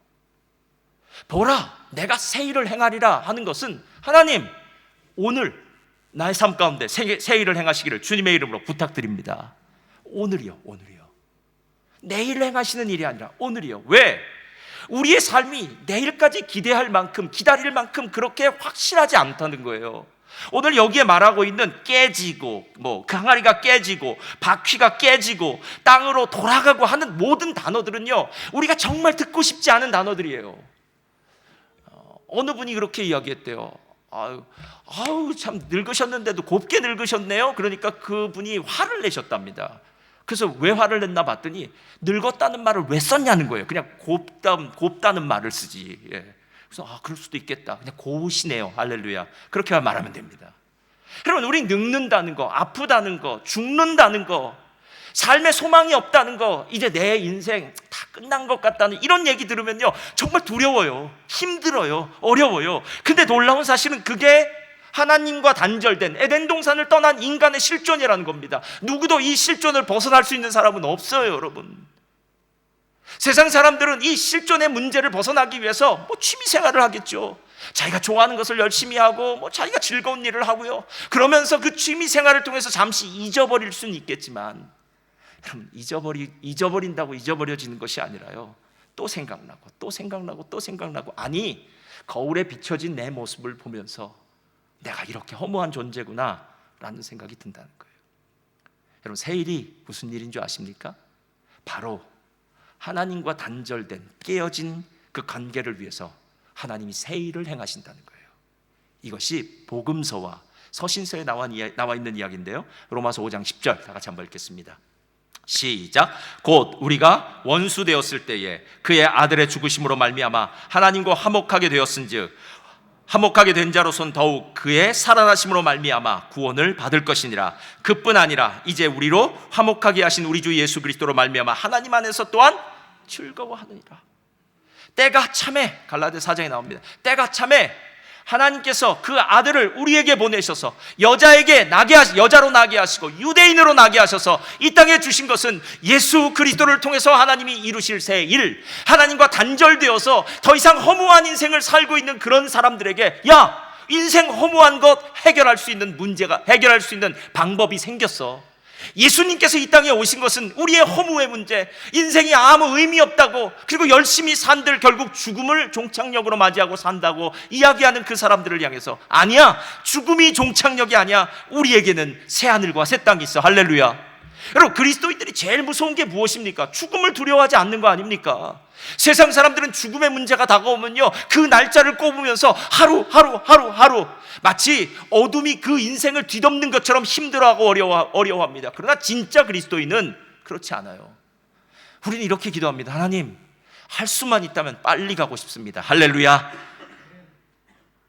보라, 내가 새 일을 행하리라 하는 것은, 하나님 오늘 나의 삶 가운데 새 일을 행하시기를 주님의 이름으로 부탁드립니다. 오늘이요. 내일 행하시는 일이 아니라 오늘이요. 왜? 우리의 삶이 내일까지 기대할 만큼, 기다릴 만큼 그렇게 확실하지 않다는 거예요. 오늘 여기에 말하고 있는 깨지고, 항아리가 깨지고, 바퀴가 깨지고, 땅으로 돌아가고 하는 모든 단어들은요, 우리가 정말 듣고 싶지 않은 단어들이에요. 어느 분이 그렇게 이야기했대요. 아유, 참 늙으셨는데도 곱게 늙으셨네요. 그러니까 그분이 화를 내셨답니다. 그래서 왜 화를 냈나 봤더니 늙었다는 말을 왜 썼냐는 거예요. 그냥 곱다는 말을 쓰지. 그래서 그럴 수도 있겠다. 그냥 고우시네요. 할렐루야. 그렇게만 말하면 됩니다. 여러분, 우리 늙는다는 거, 아프다는 거, 죽는다는 거, 삶에 소망이 없다는 거, 이제 내 인생 다 끝난 것 같다는 이런 얘기 들으면요, 정말 두려워요. 힘들어요. 어려워요. 근데 놀라운 사실은 그게 하나님과 단절된 에덴 동산을 떠난 인간의 실존이라는 겁니다. 누구도 이 실존을 벗어날 수 있는 사람은 없어요, 여러분. 세상 사람들은 이 실존의 문제를 벗어나기 위해서 취미 생활을 하겠죠. 자기가 좋아하는 것을 열심히 하고 자기가 즐거운 일을 하고요. 그러면서 그 취미 생활을 통해서 잠시 잊어버릴 수는 있겠지만, 여러분, 잊어버린다고 잊어버려지는 것이 아니라요, 또 생각나고 또 생각나고 또 생각나고, 아니, 거울에 비춰진 내 모습을 보면서 내가 이렇게 허무한 존재구나 라는 생각이 든다는 거예요. 여러분, 새일이 무슨 일인 줄 아십니까? 바로 하나님과 단절된, 깨어진 그 관계를 위해서 하나님이 새일을 행하신다는 거예요. 이것이 복음서와 서신서에 나와 있는 이야기인데요, 로마서 5장 10절 다 같이 한번 읽겠습니다. 시작. 곧 우리가 원수 되었을 때에 그의 아들의 죽으심으로 말미암아 하나님과 화목하게 되었은즉 화목하게 된 자로선 더욱 그의 살아나심으로 말미암아 구원을 받을 것이니라. 그뿐 아니라 이제 우리로 화목하게 하신 우리 주 예수 그리스도로 말미암아 하나님 안에서 또한 즐거워하느니라. 때가 참에, 갈라디아 4장에 나옵니다. 때가 참에 하나님께서 그 아들을 우리에게 보내셔서 여자로 나게 하시고 유대인으로 나게 하셔서 이 땅에 주신 것은 예수 그리스도를 통해서 하나님이 이루실 새 일, 하나님과 단절되어서 더 이상 허무한 인생을 살고 있는 그런 사람들에게, 야, 인생 허무한 것 해결할 수 있는 방법이 생겼어. 예수님께서 이 땅에 오신 것은 우리의 허무의 문제, 인생이 아무 의미 없다고, 그리고 열심히 산들 결국 죽음을 종착역으로 맞이하고 산다고 이야기하는 그 사람들을 향해서, 아니야, 죽음이 종착역이 아니야, 우리에게는 새하늘과 새 땅이 있어. 할렐루야. 여러분, 그리스도인들이 제일 무서운 게 무엇입니까? 죽음을 두려워하지 않는 거 아닙니까? 세상 사람들은 죽음의 문제가 다가오면요, 그 날짜를 꼽으면서 하루 마치 어둠이 그 인생을 뒤덮는 것처럼 힘들어하고 어려워합니다. 그러나 진짜 그리스도인은 그렇지 않아요. 우리는 이렇게 기도합니다. 하나님, 할 수만 있다면 빨리 가고 싶습니다. 할렐루야.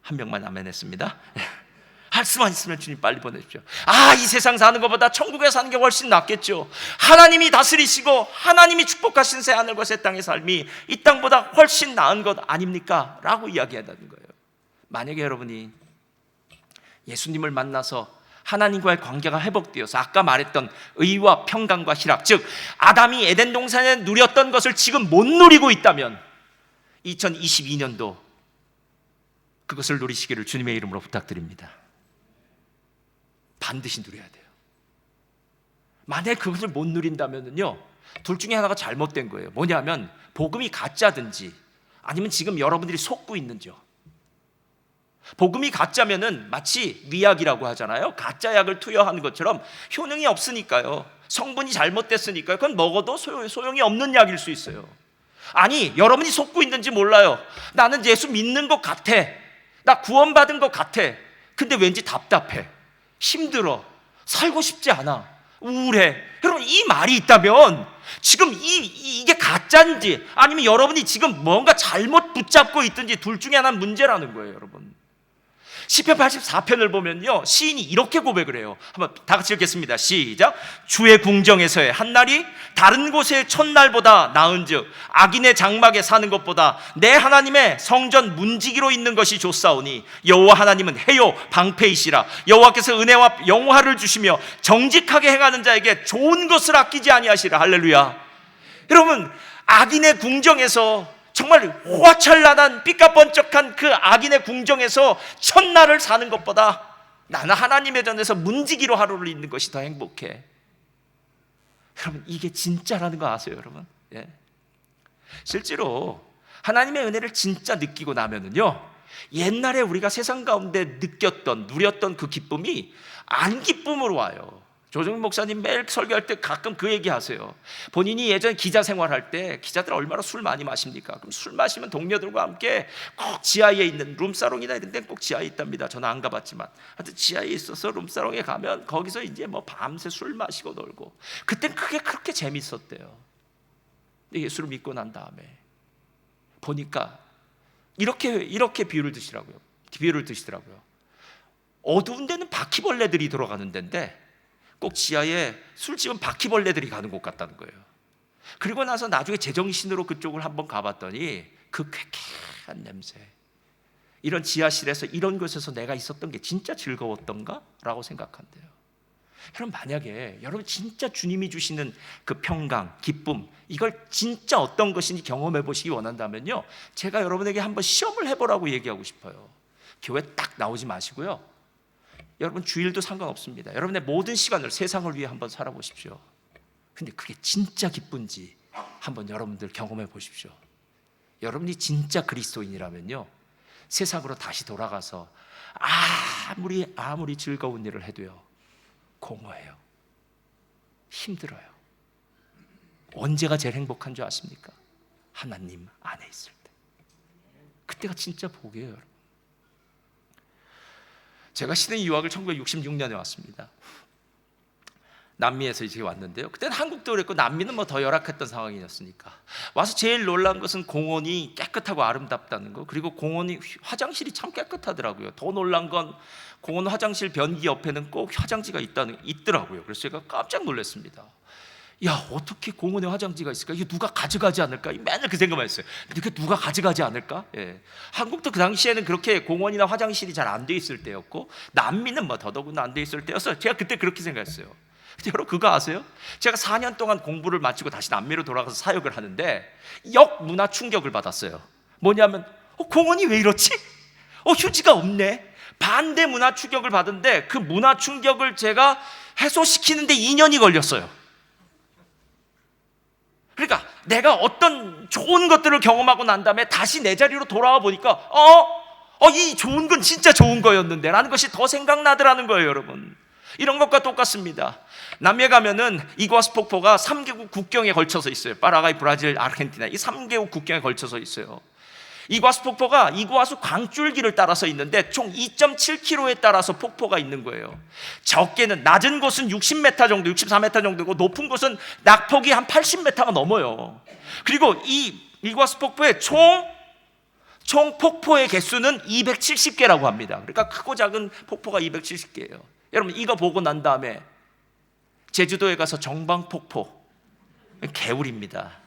한 명만 아멘 했습니다. 할 수만 있으면 주님 빨리 보내주십시오. 이 세상 사는 것보다 천국에 사는 게 훨씬 낫겠죠. 하나님이 다스리시고 하나님이 축복하신 새 하늘과 새 땅의 삶이 이 땅보다 훨씬 나은 것 아닙니까? 라고 이야기한다는 거예요. 만약에 여러분이 예수님을 만나서 하나님과의 관계가 회복되어서 아까 말했던 의와 평강과 희락, 즉 아담이 에덴 동산에 누렸던 것을 지금 못 누리고 있다면 2022년도 그것을 누리시기를 주님의 이름으로 부탁드립니다. 반드시 누려야 돼요. 만약에 그것을 못 누린다면요, 둘 중에 하나가 잘못된 거예요. 뭐냐면 복음이 가짜든지 아니면 지금 여러분들이 속고 있는지요. 복음이 가짜면은 마치 미약이라고 하잖아요. 가짜 약을 투여하는 것처럼 효능이 없으니까요. 성분이 잘못됐으니까요. 그건 먹어도 소용이 없는 약일 수 있어요. 아니, 여러분이 속고 있는지 몰라요. 나는 예수 믿는 것 같아. 나 구원받은 것 같아. 근데 왠지 답답해. 힘들어. 살고 싶지 않아. 우울해. 여러분, 이 말이 있다면 지금 이게 가짜인지 아니면 여러분이 지금 뭔가 잘못 붙잡고 있든지 둘 중에 하나는 문제라는 거예요, 여러분. 시편 84편을 보면요, 시인이 이렇게 고백을 해요. 한번 다 같이 읽겠습니다. 시작. 주의 궁정에서의 한날이 다른 곳의 첫날보다 나은즉 악인의 장막에 사는 것보다 내 하나님의 성전 문지기로 있는 것이 좋사오니 여호와 하나님은 해요 방패이시라. 여호와께서 은혜와 영화를 주시며 정직하게 행하는 자에게 좋은 것을 아끼지 아니하시라. 할렐루야. 여러분, 악인의 궁정에서 정말 호화찬란한 삐까번쩍한 그 악인의 궁정에서 첫날을 사는 것보다 나는 하나님의 전에서 문지기로 하루를 있는 것이 더 행복해. 여러분, 이게 진짜라는 거 아세요, 여러분? 예. 실제로 하나님의 은혜를 진짜 느끼고 나면은요, 옛날에 우리가 세상 가운데 누렸던 그 기쁨이 안 기쁨으로 와요. 조정민 목사님 매일 설교할 때 가끔 그 얘기 하세요. 본인이 예전에 기자 생활할 때 기자들 얼마나 술 많이 마십니까? 그럼 술 마시면 동료들과 함께 꼭 지하에 있는 룸사롱이나 이런 데는 꼭 지하에 있답니다. 저는 안 가봤지만 하여튼 지하에 있어서 룸사롱에 가면 거기서 이제 밤새 술 마시고 놀고, 그땐 그게 그렇게 재밌었대요. 근데 예수를 믿고 난 다음에 보니까 이렇게 비유를 드시더라고요. 어두운 데는 바퀴벌레들이 들어가는 데인데 꼭 지하에 술집은 바퀴벌레들이 가는 곳 같다는 거예요. 그리고 나서 나중에 제정신으로 그쪽을 한번 가봤더니 그 쾌쾌한 냄새, 이런 지하실에서 이런 곳에서 내가 있었던 게 진짜 즐거웠던가? 라고 생각한대요. 여러분, 만약에 여러분 진짜 주님이 주시는 그 평강, 기쁨, 이걸 진짜 어떤 것인지 경험해 보시기 원한다면요, 제가 여러분에게 한번 시험을 해보라고 얘기하고 싶어요. 교회 딱 나오지 마시고요, 여러분 주일도 상관없습니다. 여러분의 모든 시간을 세상을 위해 한번 살아보십시오. 근데 그게 진짜 기쁜지 한번 여러분들 경험해 보십시오. 여러분이 진짜 그리스도인이라면요, 세상으로 다시 돌아가서 아무리 즐거운 일을 해도요, 공허해요. 힘들어요. 언제가 제일 행복한 줄 아십니까? 하나님 안에 있을 때. 그때가 진짜 복이에요, 여러분. 제가 시드니 유학을 1966년에 왔습니다. 남미에서 이제 왔는데요, 그때는 한국도 그랬고 남미는 뭐 더 열악했던 상황이었으니까 와서 제일 놀란 것은 공원이 깨끗하고 아름답다는 거, 그리고 공원이 화장실이 참 깨끗하더라고요. 더 놀란 건 공원 화장실 변기 옆에는 꼭 화장지가 있더라고요. 그래서 제가 깜짝 놀랐습니다. 야, 어떻게 공원에 화장지가 있을까? 이게 누가 가져가지 않을까? 맨날 그 생각만 했어요. 이게 누가 가져가지 않을까? 예. 한국도 그 당시에는 그렇게 공원이나 화장실이 잘 안 돼 있을 때였고, 남미는 뭐 더더구나 안 돼 있을 때여서 제가 그때 그렇게 생각했어요. 근데 여러분, 그거 아세요? 제가 4년 동안 공부를 마치고 다시 남미로 돌아가서 사역을 하는데 역문화 충격을 받았어요. 뭐냐면 공원이 왜 이렇지? 휴지가 없네. 반대 문화 충격을 받은데 그 문화 충격을 제가 해소시키는데 2년이 걸렸어요. 그러니까 내가 어떤 좋은 것들을 경험하고 난 다음에 다시 내 자리로 돌아와 보니까 이 좋은 건 진짜 좋은 거였는데 라는 것이 더 생각나더라는 거예요, 여러분. 이런 것과 똑같습니다. 남미에 가면은 이구아수 폭포가 3개국 국경에 걸쳐서 있어요. 파라과이, 브라질, 아르헨티나, 이 3개국 국경에 걸쳐서 있어요. 이구아수 폭포가 이구아수 광줄기를 따라서 있는데 총 2.7km에 따라서 폭포가 있는 거예요. 적게는 낮은 곳은 60m 정도, 64m 정도고 높은 곳은 낙폭이 한 80m가 넘어요. 그리고 이 이구아수 폭포의 총 폭포의 개수는 270개라고 합니다. 그러니까 크고 작은 폭포가 270개예요. 여러분, 이거 보고 난 다음에 제주도에 가서 정방폭포, 개울입니다.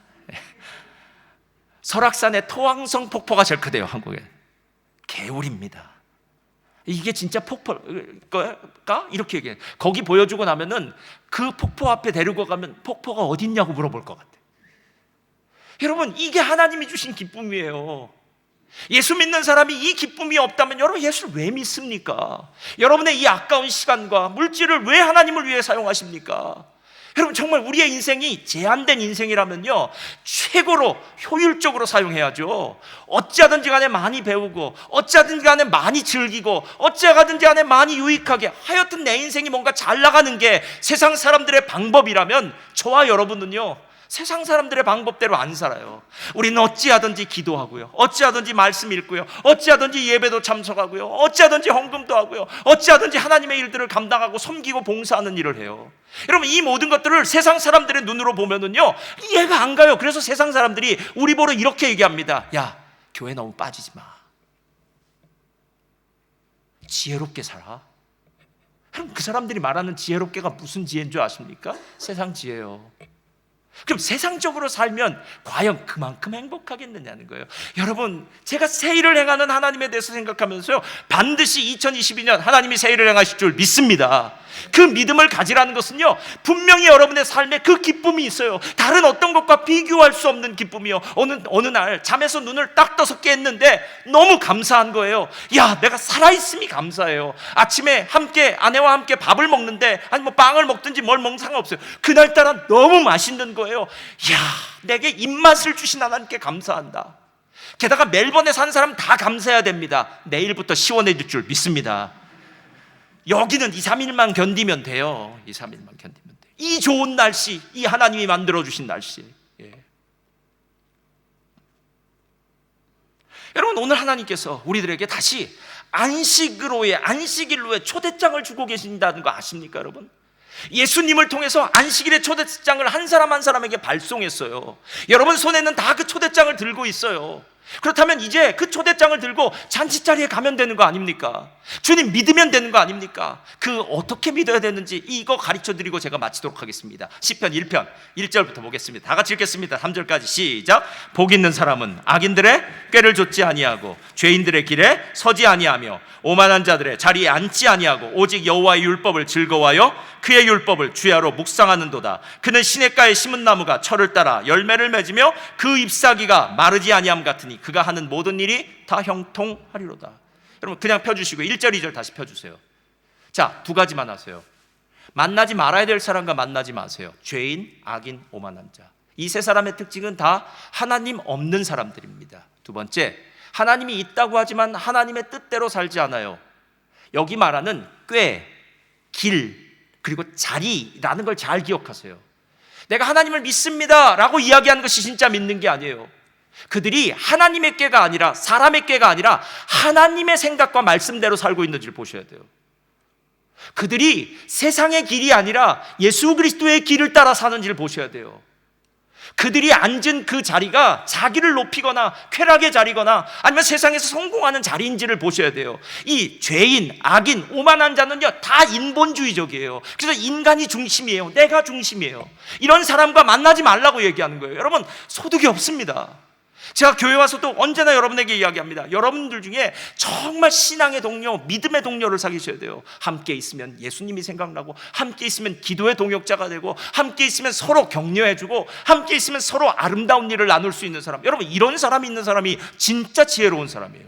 설악산의 토왕성 폭포가 제일 크대요, 한국에. 개울입니다. 이게 진짜 폭포일까? 이렇게 얘기해요. 거기 보여주고 나면은 그 폭포 앞에 데리고 가면 폭포가 어디 있냐고 물어볼 것 같아요. 여러분, 이게 하나님이 주신 기쁨이에요. 예수 믿는 사람이 이 기쁨이 없다면 여러분, 예수를 왜 믿습니까? 여러분의 이 아까운 시간과 물질을 왜 하나님을 위해 사용하십니까? 여러분, 정말 우리의 인생이 제한된 인생이라면요, 최고로 효율적으로 사용해야죠. 어찌하든지 간에 많이 배우고, 어찌하든지 간에 많이 즐기고, 어찌하든지 간에 많이 유익하게, 하여튼 내 인생이 뭔가 잘 나가는 게 세상 사람들의 방법이라면 저와 여러분은요, 세상 사람들의 방법대로 안 살아요. 우리는 어찌하든지 기도하고요, 어찌하든지 말씀 읽고요, 어찌하든지 예배도 참석하고요, 어찌하든지 헌금도 하고요, 어찌하든지 하나님의 일들을 감당하고 섬기고 봉사하는 일을 해요. 여러분, 이 모든 것들을 세상 사람들의 눈으로 보면은요, 이해가 안 가요. 그래서 세상 사람들이 우리 보러 이렇게 얘기합니다. 야, 교회 너무 빠지지 마. 지혜롭게 살아. 그럼 그 사람들이 말하는 지혜롭게가 무슨 지혜인 줄 아십니까? 세상 지혜요. 그럼 세상적으로 살면 과연 그만큼 행복하겠느냐는 거예요. 여러분, 제가 새 일을 행하는 하나님에 대해서 생각하면서요, 반드시 2022년 하나님이 새 일을 행하실 줄 믿습니다. 그 믿음을 가지라는 것은요, 분명히 여러분의 삶에 그 기쁨이 있어요. 다른 어떤 것과 비교할 수 없는 기쁨이요. 어느 날 잠에서 눈을 딱 떠서 깼는데 너무 감사한 거예요. 야, 내가 살아있음이 감사해요. 아침에 아내와 함께 밥을 먹는데, 아니 뭐 빵을 먹든지 뭘 먹는 상관없어요. 그날따라 너무 맛있는 거예요. 야, 내게 입맛을 주신 하나님께 감사한다. 게다가 멜번에 사는 사람 다 감사해야 됩니다. 내일부터 시원해질 줄 믿습니다. 여기는 2, 3일만 견디면 돼요. 2, 3일만 견디면 돼요. 이 좋은 날씨, 이 하나님이 만들어주신 날씨. 예. 여러분, 오늘 하나님께서 우리들에게 다시 안식일로의 초대장을 주고 계신다는 거 아십니까, 여러분? 예수님을 통해서 안식일의 초대장을 한 사람 한 사람에게 발송했어요. 여러분 손에는 다 그 초대장을 들고 있어요. 그렇다면 이제 그 초대장을 들고 잔치자리에 가면 되는 거 아닙니까? 주님 믿으면 되는 거 아닙니까? 그 어떻게 믿어야 되는지 이거 가르쳐드리고 제가 마치도록 하겠습니다. 시편 1편 1절부터 보겠습니다. 다 같이 읽겠습니다. 3절까지 시작. 복 있는 사람은 악인들의 꾀를 좇지 아니하고 죄인들의 길에 서지 아니하며 오만한 자들의 자리에 앉지 아니하고 오직 여호와의 율법을 즐거워하여 그의 율법을 주야로 묵상하는도다. 그는 시냇가에 심은 나무가 철을 따라 열매를 맺으며 그 잎사귀가 마르지 아니함 같으니 그가 하는 모든 일이 다 형통하리로다. 여러분 그냥 펴주시고 1절 2절 다시 펴주세요. 자, 두 가지만 하세요. 만나지 말아야 될 사람과 만나지 마세요. 죄인, 악인, 오만한 자. 이 세 사람의 특징은 다 하나님 없는 사람들입니다. 두 번째, 하나님이 있다고 하지만 하나님의 뜻대로 살지 않아요. 여기 말하는 꾀, 길, 그리고 자리라는 걸 잘 기억하세요. 내가 하나님을 믿습니다 라고 이야기하는 것이 진짜 믿는 게 아니에요. 그들이 하나님의 꾀가 아니라 사람의 꾀가 아니라 하나님의 생각과 말씀대로 살고 있는지를 보셔야 돼요. 그들이 세상의 길이 아니라 예수 그리스도의 길을 따라 사는지를 보셔야 돼요. 그들이 앉은 그 자리가 자기를 높이거나 쾌락의 자리거나 아니면 세상에서 성공하는 자리인지를 보셔야 돼요. 이 죄인, 악인, 오만한 자는요 다 인본주의적이에요. 그래서 인간이 중심이에요. 내가 중심이에요. 이런 사람과 만나지 말라고 얘기하는 거예요. 여러분 소득이 없습니다. 제가 교회 와서도 언제나 여러분에게 이야기합니다. 여러분들 중에 정말 신앙의 동료, 믿음의 동료를 사귀셔야 돼요. 함께 있으면 예수님이 생각나고, 함께 있으면 기도의 동역자가 되고, 함께 있으면 서로 격려해주고, 함께 있으면 서로 아름다운 일을 나눌 수 있는 사람. 여러분 이런 사람이 있는 사람이 진짜 지혜로운 사람이에요.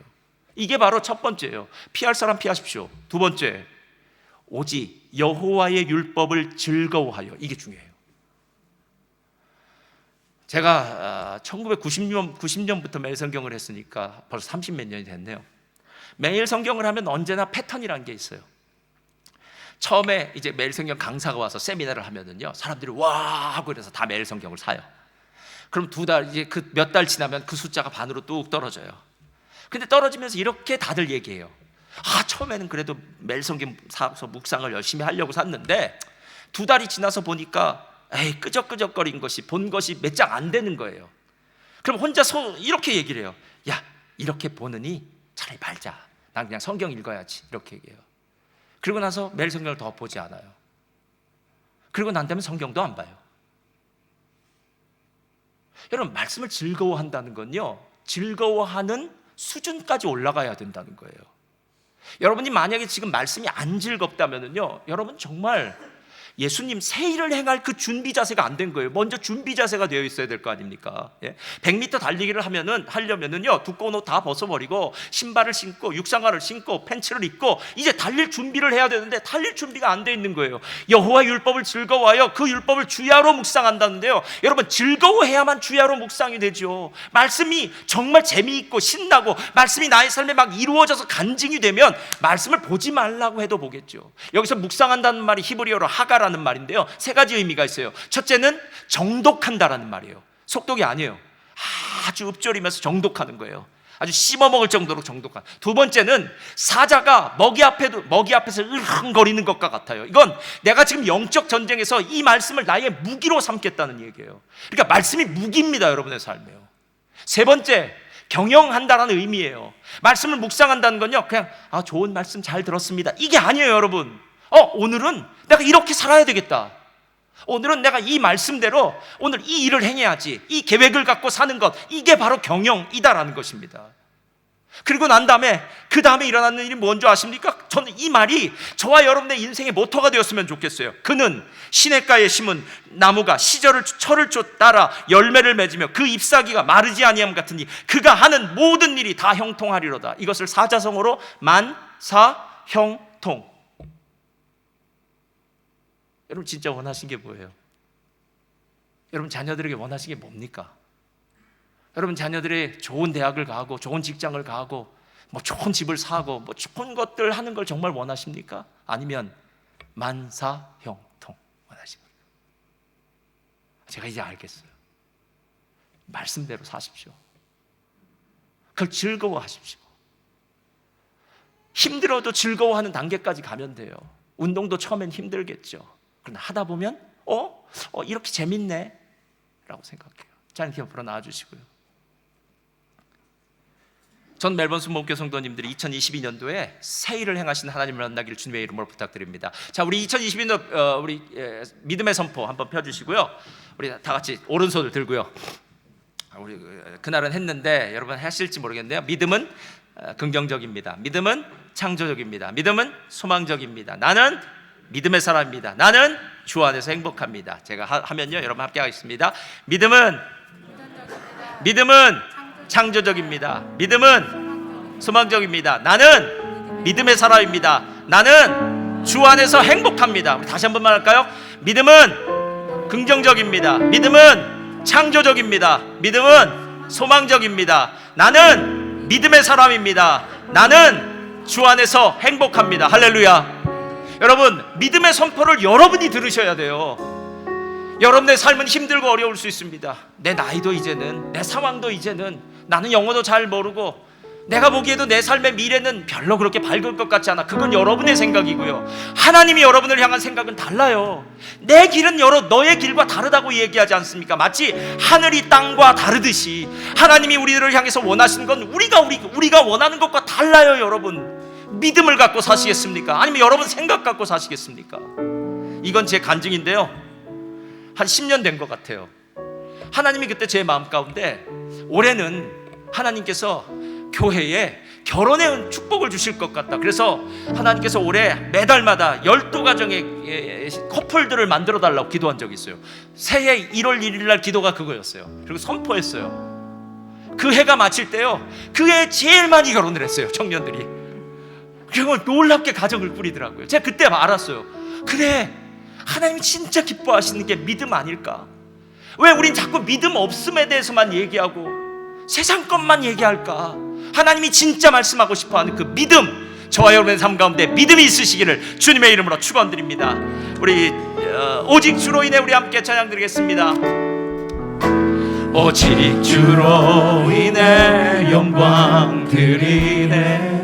이게 바로 첫 번째예요. 피할 사람 피하십시오. 두 번째, 오직 여호와의 율법을 즐거워하여. 이게 중요해요. 제가 1990년부터 매일 성경을 했으니까 벌써 30몇 년이 됐네요. 매일 성경을 하면 언제나 패턴이라는 게 있어요. 처음에 이제 매일 성경 강사가 와서 세미나를 하면은요, 사람들이 와 하고 그래서 다 매일 성경을 사요. 그럼 두 달, 이제 그 몇 달 지나면 그 숫자가 반으로 뚝 떨어져요. 근데 떨어지면서 이렇게 다들 얘기해요. 처음에는 그래도 매일 성경 사서 묵상을 열심히 하려고 샀는데 두 달이 지나서 보니까 끄적끄적거린 것이, 본 것이 몇 장 안 되는 거예요. 그럼 혼자서 이렇게 얘기를 해요. 야, 이렇게 보느니 차라리 말자. 난 그냥 성경 읽어야지. 이렇게 얘기해요. 그리고 나서 매일 성경을 더 보지 않아요. 그리고 난 다음에 성경도 안 봐요. 여러분 말씀을 즐거워한다는 건요, 즐거워하는 수준까지 올라가야 된다는 거예요. 여러분이 만약에 지금 말씀이 안 즐겁다면요, 여러분 정말 예수님 새 일을 행할 그 준비 자세가 안 된 거예요. 먼저 준비 자세가 되어 있어야 될 거 아닙니까? 100m 달리기를 하려면은요, 두꺼운 옷 다 벗어버리고 신발을 신고 육상화를 신고 팬츠를 입고 이제 달릴 준비를 해야 되는데 달릴 준비가 안 돼 있는 거예요. 여호와 율법을 즐거워하여 그 율법을 주야로 묵상한다는데요, 여러분 즐거워해야만 주야로 묵상이 되죠. 말씀이 정말 재미있고 신나고 말씀이 나의 삶에 막 이루어져서 간증이 되면 말씀을 보지 말라고 해도 보겠죠. 여기서 묵상한다는 말이 히브리어로 하가라 라는 말인데요, 세 가지 의미가 있어요. 첫째는 정독한다라는 말이에요. 속독이 아니에요. 아주 읊조리면서 정독하는 거예요. 아주 씹어먹을 정도로 정독한. 두 번째는 사자가 먹이 앞에서 으르렁거리는 것과 같아요. 이건 내가 지금 영적 전쟁에서 이 말씀을 나의 무기로 삼겠다는 얘기예요. 그러니까 말씀이 무기입니다, 여러분의 삶에요. 세 번째, 경영한다라는 의미예요. 말씀을 묵상한다는 건요, 그냥 좋은 말씀 잘 들었습니다, 이게 아니에요. 여러분, 오늘은 내가 이렇게 살아야 되겠다. 오늘은 내가 이 말씀대로 오늘 이 일을 행해야지. 이 계획을 갖고 사는 것, 이게 바로 경영이다라는 것입니다. 그리고 난 다음에 그 다음에 일어나는 일이 뭔지 아십니까? 저는 이 말이 저와 여러분의 인생의 모토가 되었으면 좋겠어요. 그는 시냇가에 심은 나무가 철을 따라 열매를 맺으며 그 잎사귀가 마르지 아니함 같으니 그가 하는 모든 일이 다 형통하리로다. 이것을 사자성어로 만사형통. 여러분 진짜 원하신 게 뭐예요? 여러분 자녀들에게 원하신 게 뭡니까? 여러분 자녀들이 좋은 대학을 가고 좋은 직장을 가고 뭐 좋은 집을 사고 뭐 좋은 것들 하는 걸 정말 원하십니까? 아니면 만사형통 원하십니까? 제가 이제 알겠어요. 말씀대로 사십시오. 그걸 즐거워하십시오. 힘들어도 즐거워하는 단계까지 가면 돼요. 운동도 처음엔 힘들겠죠. 그러나 하다 보면 이렇게 재밌네 라고 생각해요. 자, 이렇게 옆으로 나와주시고요. 전 멜번 순복음교회 성도님들이 2022년도에 새 일을 행하신 하나님을 만나기를 주님의 이름으로 부탁드립니다. 자, 우리 2022년 우리 믿음의 선포 한번 펴주시고요. 우리 다 같이 오른손을 들고요. 우리 그날은 했는데 여러분 하실지 모르겠네요. 믿음은 긍정적입니다. 믿음은 창조적입니다. 믿음은 소망적입니다. 나는 믿음의 사람입니다. 나는 주 안에서 행복합니다. 제가 하면요, 여러분 함께 하겠습니다. 믿음은 창조적입니다. 믿음은 소망적입니다. 나는 믿음의 사람입니다. 나는 주 안에서 행복합니다. 우리 다시 한번만 할까요? 믿음은 긍정적입니다. 믿음은 창조적입니다. 믿음은 소망적입니다. 나는 믿음의 사람입니다. 나는 주 안에서 행복합니다. 할렐루야. 여러분, 믿음의 선포를 여러분이 들으셔야 돼요. 여러분의 삶은 힘들고 어려울 수 있습니다. 내 나이도 이제는, 내 상황도 이제는, 나는 영어도 잘 모르고, 내가 보기에도 내 삶의 미래는 별로 그렇게 밝을 것 같지 않아. 그건 여러분의 생각이고요. 하나님이 여러분을 향한 생각은 달라요. 내 길은 너의 길과 다르다고 얘기하지 않습니까? 마치 하늘이 땅과 다르듯이 하나님이 우리를 향해서 원하시는 건 우리가 원하는 것과 달라요. 여러분, 믿음을 갖고 사시겠습니까? 아니면 여러분 생각 갖고 사시겠습니까? 이건 제 간증인데요, 한 10년 된 것 같아요. 하나님이 그때 제 마음 가운데 올해는 하나님께서 교회에 결혼의 축복을 주실 것 같다. 그래서 하나님께서 올해 매달마다 12가정의 커플들을 만들어 달라고 기도한 적이 있어요. 새해 1월 1일 날 기도가 그거였어요. 그리고 선포했어요. 그 해가 마칠 때요, 그 해에 제일 많이 결혼을 했어요, 청년들이. 그리고 놀랍게 가정을 꾸리더라고요. 제가 그때 알았어요. 그래, 하나님이 진짜 기뻐하시는 게 믿음 아닐까? 왜 우린 자꾸 믿음 없음에 대해서만 얘기하고 세상 것만 얘기할까? 하나님이 진짜 말씀하고 싶어하는 그 믿음, 저와 여러분의 삶 가운데 믿음이 있으시기를 주님의 이름으로 축원드립니다. 우리 오직 주로 인해 우리 함께 찬양 드리겠습니다. 오직 주로 인해 영광 드리네.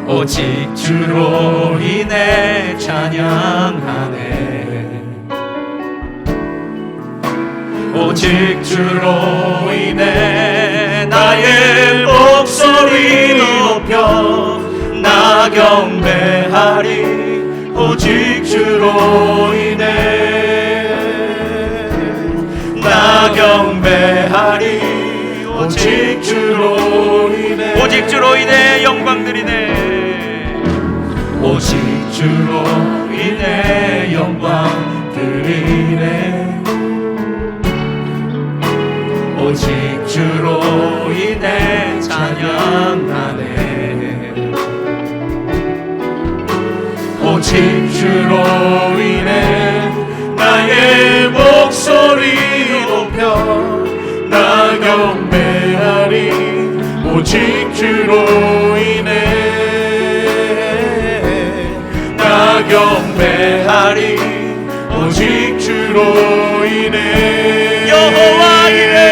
오직 주로 인해 찬양하네. 오직 주로 인해 나의 목소리 높여 나 경배하리. 오직 주로 인해 나 경배하리. 오직 주로 인해 영광 드리네. 오직 주로 인해 영광 드리네. 오직 주로 인해 찬양하네. 오직 주로 인해 나의 목소리 높여 나 경배하리. 오직 주로 인해 나 경배하리. 오직 주로 인해 여호와 이래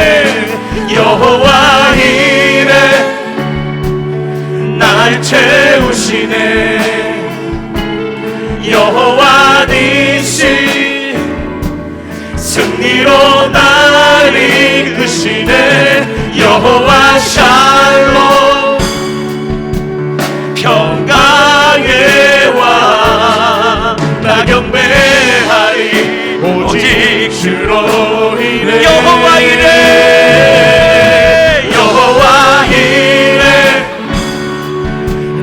날 채우시네. 여호와 니시 승리로 날 이끄시네. 여호와 샬롬 평강의 왕 나 경배하리. 오직 주로 인해 여호와 이래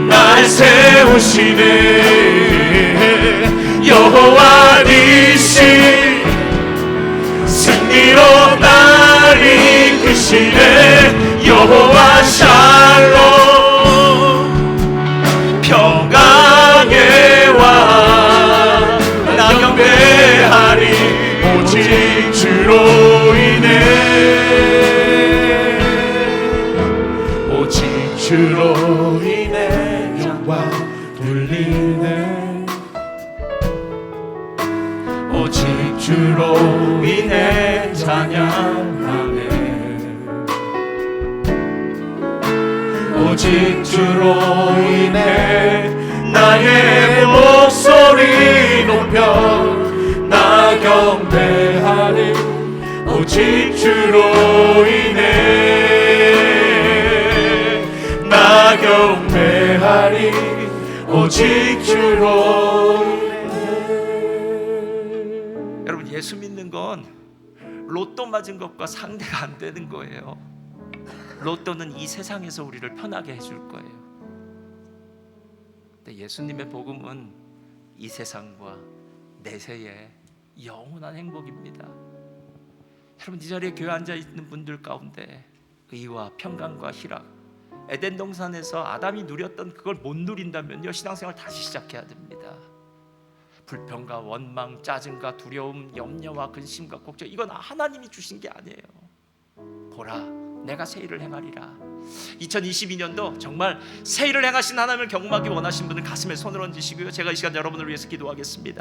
날 세우시네. 여호와 니시 승리로 날 이끄시네. 여호와 샬롬 평강의 왕 나 경배하리. 오직 주로 인해 오직 주로 인해 영광 돌리네. 오직 주로 인해 찬양하네. 오직 주로 인해 나의 목소리 높여 나 경배하리. 오직 주로 인해 경배하리 오직 주로. 여러분, 예수 믿는 건 로또 맞은 것과 상대가 안 되는 거예요. 로또는 이 세상에서 우리를 편하게 해줄 거예요. 근데 예수님의 복음은 이 세상과 내세의 영원한 행복입니다. 여러분, 이 자리에 교회 앉아 있는 분들 가운데 의와 평강과 희락, 에덴 동산에서 아담이 누렸던 그걸 못 누린다면요, 신앙생활 다시 시작해야 됩니다. 불평과 원망, 짜증과 두려움, 염려와 근심과 걱정, 이건 하나님이 주신 게 아니에요. 보라, 내가 새 일을 행하리라. 2022년도 정말 새 일을 행하신 하나님을 경험하기 원하신 분은 가슴에 손을 얹으시고요, 제가 이 시간 여러분을 위해서 기도하겠습니다.